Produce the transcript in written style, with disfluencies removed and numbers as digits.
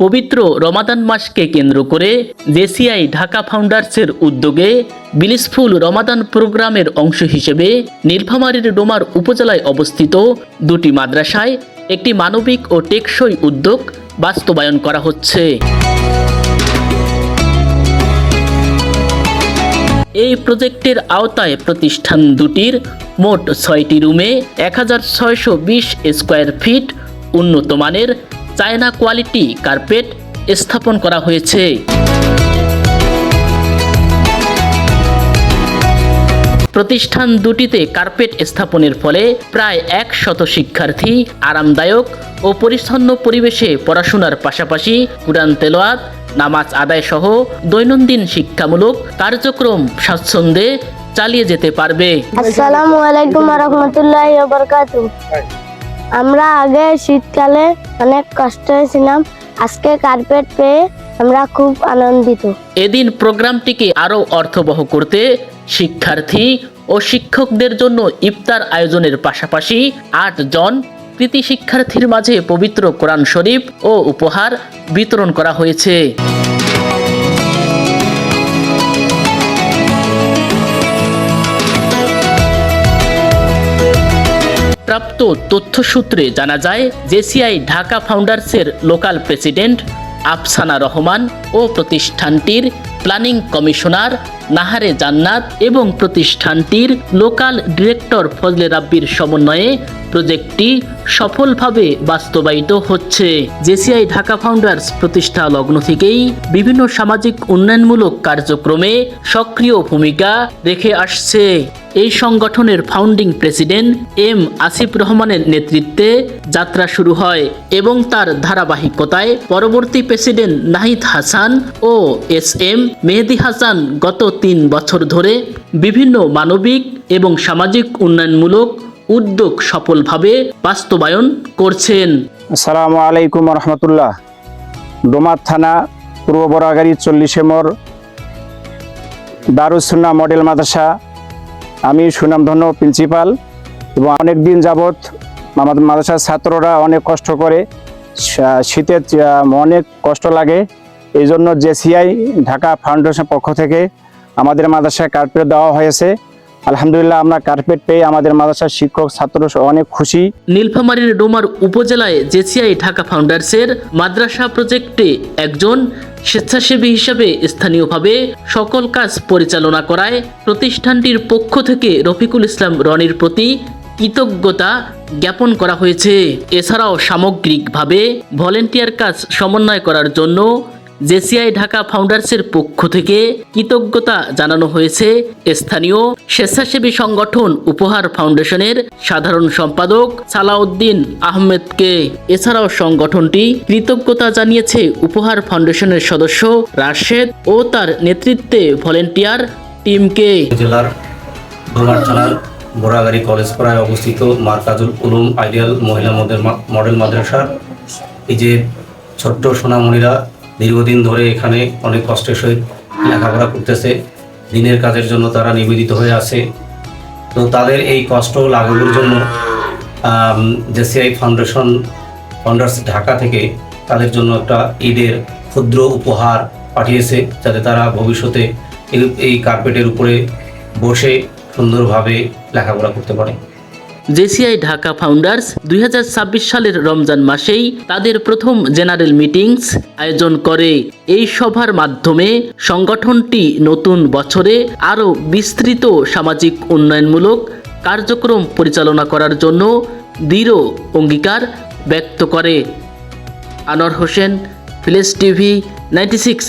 পবিত্র রমাদান মাসকে কেন্দ্র করে জেসিআই ঢাকা ফাউন্ডার্সের উদ্যোগে বিলিসফুল রমাদান প্রোগ্রামের অংশ হিসেবে নীলফামারীর ডোমার উপজেলায় অবস্থিত দুটি মাদ্রাসায় একটি মানবিক ও টেকসই উদ্যোগ বাস্তবায়ন করা হচ্ছে। এই প্রজেক্টের আওতায় প্রতিষ্ঠান দুটির মোট ৬টি রুমে ১৬২০ স্কোয়ার ফিট উন্নত মানের চায়না কোয়ালিটি কার্পেট স্থাপন করা হয়েছে। প্রতিষ্ঠান দুটিতে কার্পেট স্থাপনের ফলে প্রায় ১০০ শিক্ষার্থী আরামদায়ক ও পরিচ্ছন্ন পরিবেশে পড়াশোনার পাশাপাশি কুরআন তেলাওয়াত, নামাজ আদায় সহ দৈনন্দিন শিক্ষামূলক কার্যক্রম স্বাচ্ছন্দ্যে চালিয়ে যেতে পারবে। আসসালামু আলাইকুম ওয়া রাহমাতুল্লাহি ওয়া বারাকাতুহু। আমরা আগে শীতকালে অনেক কষ্ট হয়েছিলাম, আজকে কার্পেট পেয়ে আমরা খুব আনন্দিত। এদিন প্রোগ্রামটিকে আরও অর্থবহ করতে শিক্ষার্থী ও শিক্ষকদের জন্য ইফতার আয়োজনের পাশাপাশি ৮ জন কৃতি শিক্ষার্থীর মাঝে পবিত্র কোরআন শরীফ ও উপহার বিতরণ করা হয়েছে। প্রাপ্ত তথ্যসূত্রে জানা যায়, জেসিআই ঢাকা ফাউন্ডার্সের লোকাল প্রেসিডেন্ট আফসানা রহমান ও প্রতিষ্ঠানটির প্ল্যানিং কমিশনার নাহারে জান্নাত এবং প্রতিষ্ঠানটির লোকাল ডিরেক্টর ফজলে রাব্বির সমন্বয়ে প্রজেক্টটি সফলভাবে বাস্তবায়িত হচ্ছে। জেসিআই ঢাকা ফাউন্ডার্স প্রতিষ্ঠা লগ্ন থেকেই বিভিন্ন সামাজিক উন্নয়নমূলক কার্যক্রমে সক্রিয় ভূমিকা রেখে আসছে। এই সংগঠনের ফাউন্ডিং প্রেসিডেন্ট এম আসিফ রহমানের নেতৃত্বে যাত্রা শুরু হয় এবং তার ধারাবাহিকতায় পরবর্তী প্রেসিডেন্ট নাহিদ হাসান ও এস এম মেহেদি হাসান গত ৩ বছর ধরে বিভিন্ন মানবিক এবং সামাজিক উন্নয়নমূলক উদ্যোগ সফলভাবে বাস্তবায়ন করছেন। আসসালামু আলাইকুম রহমতুল্লাহ। ডোমা থানা পূর্ব বরাগাড়ি 40 নম্বর দারুস সুন্নাহ মডেল মাদ্রাসা, আমি সুনামধন্য প্রিন্সিপাল। এবং অনেক দিন যাবৎ আমাদের মাদ্রাসার ছাত্ররা অনেক কষ্ট করে, শীতে অনেক কষ্ট লাগে। এই জন্য জেসিআই ঢাকা ফাউন্ডেশনের পক্ষ থেকে আমাদের মাদ্রাসায় কার্পেট দেওয়া হয়েছে। আলহামদুলিল্লাহ, আমরা কার্পেট পেয়ে আমাদের মাদ্রাসার শিক্ষক ছাত্র অনেক খুশি। নীলফামারীর ডোমার উপজেলায় জেসিআই ঢাকা ফাউন্ডার্সের মাদ্রাসা প্রজেক্টে একজন স্বেচ্ছাসেবী হিসেবে স্থানীয়ভাবে সকল কাজ পরিচালনা করায় প্রতিষ্ঠানটির পক্ষ থেকে রফিকুল ইসলাম রনির প্রতি কৃতজ্ঞতা জ্ঞাপন করা হয়েছে। এছাড়াও সামগ্রিকভাবে ভলেন্টিয়ার কাজ সমন্বয় করার জন্য জেসিআই ঢাকা ফাউন্ডার্সের পক্ষ থেকে কৃতজ্ঞতা জানানো হয়েছে স্থানীয় স্বেচ্ছাসেবী সংগঠন উপহার ফাউন্ডেশনের সাধারণ সম্পাদক সালাউদ্দিন আহমেদকে। এছাড়াও সংগঠনটি কৃতজ্ঞতা জানিয়েছে উপহার ফাউন্ডেশনের সদস্য রাশেদ ও তার নেতৃত্বে ভলেন্টিয়ার টিমকে। জেলার ডোমার থানার বোরাগাড়ি কলেজ পাড়ায় অবস্থিত মারকাজুল উলুম আইডিয়াল মহিলা মডেল মাদ্রাসার এই যে ছোট্ট সোনামণিরা দীর্ঘদিন ধরে এখানে অনেক কষ্টের সহিত লেখাপড়া করতেছে, দিনের কাজের জন্য তারা নিবেদিত হয়ে আছে। তো তাদের এই কষ্ট লাঘবের জন্য জেসিআই ফাউন্ডার্স ঢাকা থেকে তাদের জন্য একটা ঈদের ক্ষুদ্র উপহার পাঠিয়েছে, যাতে তারা ভবিষ্যতে এই কার্পেটের উপরে বসে সুন্দরভাবে লেখাপড়া করতে পারে। জেসিআই ঢাকা ফাউন্ডার্স 2026 সালের রমজান মাসেই তাদের প্রথম জেনারেল মিটিংস আয়োজন করে। এই সভার মাধ্যমে সংগঠনটি নতুন বছরে আরও বিস্তৃত সামাজিক উন্নয়নমূলক কার্যক্রম পরিচালনা করার জন্য দৃঢ় অঙ্গীকার ব্যক্ত করে। আনোয়ার হোসেন, ফিলেস টিভি 96।